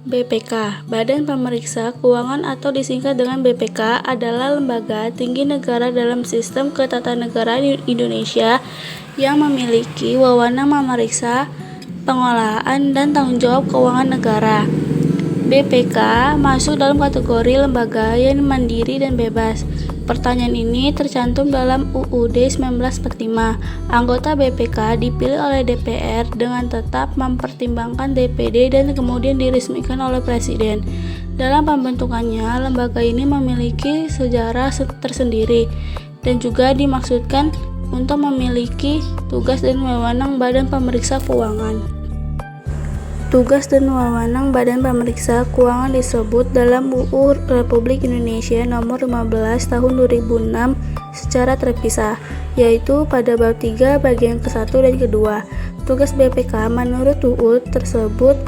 BPK, Badan Pemeriksa Keuangan atau disingkat dengan BPK, adalah lembaga tinggi negara dalam sistem ketatanegaraan Indonesia yang memiliki wewenang memeriksa pengelolaan dan tanggung jawab keuangan negara. BPK masuk dalam kategori lembaga yang mandiri dan bebas. Pertanyaan ini tercantum dalam UUD 1945. Anggota BPK dipilih oleh DPR dengan tetap mempertimbangkan DPD dan kemudian diresmikan oleh Presiden. Dalam pembentukannya, lembaga ini memiliki sejarah tersendiri dan juga dimaksudkan untuk memiliki tugas dan wewenang Badan Pemeriksa Keuangan. Tugas dan wewenang Badan Pemeriksa Keuangan disebut dalam UU Republik Indonesia Nomor 15 Tahun 2006 secara terpisah, yaitu pada bab 3 bagian ke-1 dan ke-2. Tugas BPK menurut UU tersebut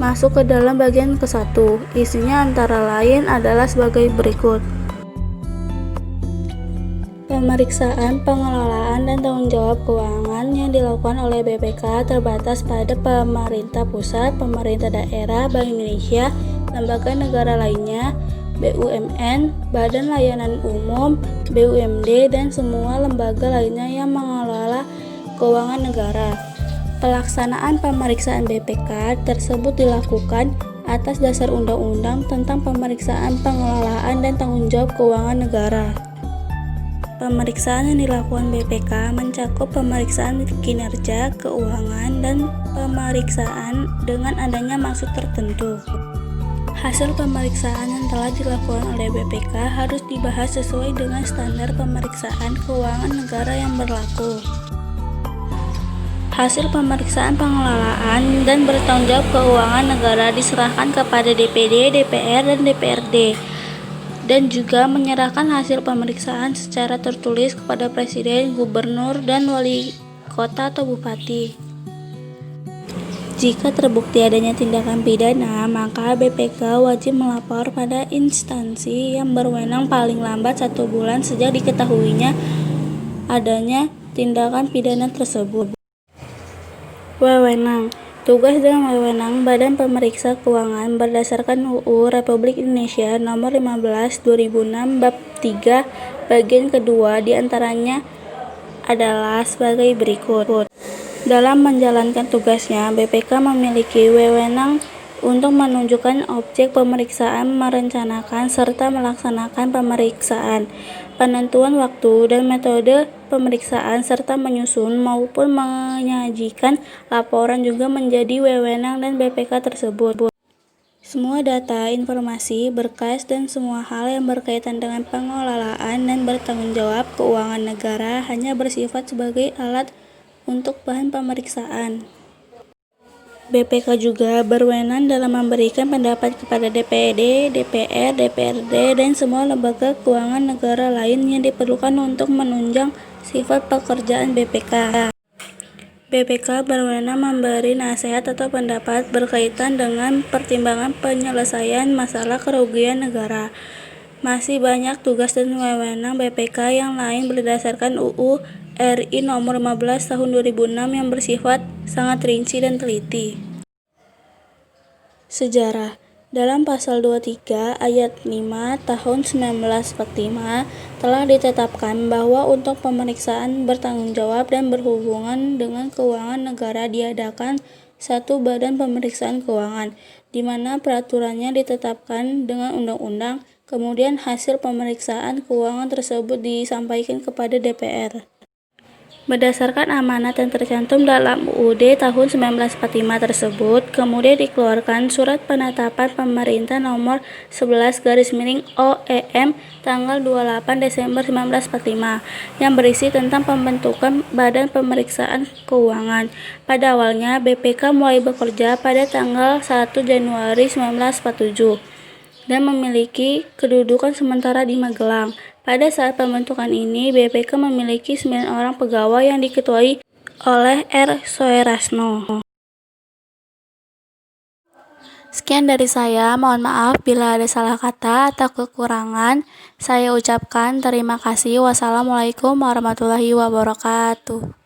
masuk ke dalam bagian ke-1. Isinya antara lain adalah sebagai berikut. Pemeriksaan, pengelolaan, dan tanggung jawab keuangan yang dilakukan oleh BPK terbatas pada pemerintah pusat, pemerintah daerah, Bank Indonesia, lembaga negara lainnya, BUMN, Badan Layanan Umum, BUMD, dan semua lembaga lainnya yang mengelola keuangan negara. Pelaksanaan pemeriksaan BPK tersebut dilakukan atas dasar Undang-Undang tentang Pemeriksaan, Pengelolaan, dan Tanggung Jawab Keuangan Negara. Pemeriksaan yang dilakukan BPK mencakup pemeriksaan kinerja keuangan dan pemeriksaan dengan adanya maksud tertentu. Hasil pemeriksaan yang telah dilakukan oleh BPK harus dibahas sesuai dengan standar pemeriksaan keuangan negara yang berlaku. Hasil pemeriksaan pengelolaan dan bertanggung jawab keuangan negara diserahkan kepada DPD, DPR, dan DPRD, dan juga menyerahkan hasil pemeriksaan secara tertulis kepada Presiden, Gubernur, dan Wali Kota atau Bupati. Jika terbukti adanya tindakan pidana, maka BPK wajib melapor pada instansi yang berwenang paling lambat 1 bulan sejak diketahuinya adanya tindakan pidana tersebut. Wewenang. Tugas dan wewenang Badan Pemeriksa Keuangan berdasarkan UU Republik Indonesia Nomor 15 2006 bab 3 bagian kedua diantaranya adalah sebagai berikut. Dalam menjalankan tugasnya, BPK memiliki wewenang untuk menunjukkan objek pemeriksaan, merencanakan serta melaksanakan pemeriksaan, penentuan waktu dan metode pemeriksaan, serta menyusun maupun menyajikan laporan juga menjadi wewenang dan BPK tersebut. Semua data, informasi, berkas, dan semua hal yang berkaitan dengan pengelolaan dan bertanggung jawab keuangan negara hanya bersifat sebagai alat untuk bahan pemeriksaan. BPK juga berwenang dalam memberikan pendapat kepada DPD, DPR, DPRD, dan semua lembaga keuangan negara lain yang diperlukan untuk menunjang sifat pekerjaan BPK. BPK berwenang memberi nasihat atau pendapat berkaitan dengan pertimbangan penyelesaian masalah kerugian negara. Masih banyak tugas dan wewenang BPK yang lain berdasarkan UU RI Nomor 15 Tahun 2006 yang bersifat sangat rinci dan teliti. Sejarah. Dalam pasal 23 ayat 5 tahun 1945 telah ditetapkan bahwa untuk pemeriksaan bertanggung jawab dan berhubungan dengan keuangan negara diadakan satu badan pemeriksaan keuangan, di mana peraturannya ditetapkan dengan undang-undang, kemudian hasil pemeriksaan keuangan tersebut disampaikan kepada DPR. Berdasarkan amanat yang tercantum dalam UUD tahun 1945 tersebut, kemudian dikeluarkan Surat Penetapan Pemerintah Nomor 11/OEM tanggal 28 Desember 1945 yang berisi tentang pembentukan Badan Pemeriksaan Keuangan. Pada awalnya, BPK mulai bekerja pada tanggal 1 Januari 1947 dan memiliki kedudukan sementara di Magelang. Pada saat pembentukan ini, BPK memiliki 9 orang pegawai yang diketuai oleh R. Soerasno. Sekian dari saya, mohon maaf bila ada salah kata atau kekurangan. Saya ucapkan terima kasih. Wassalamualaikum warahmatullahi wabarakatuh.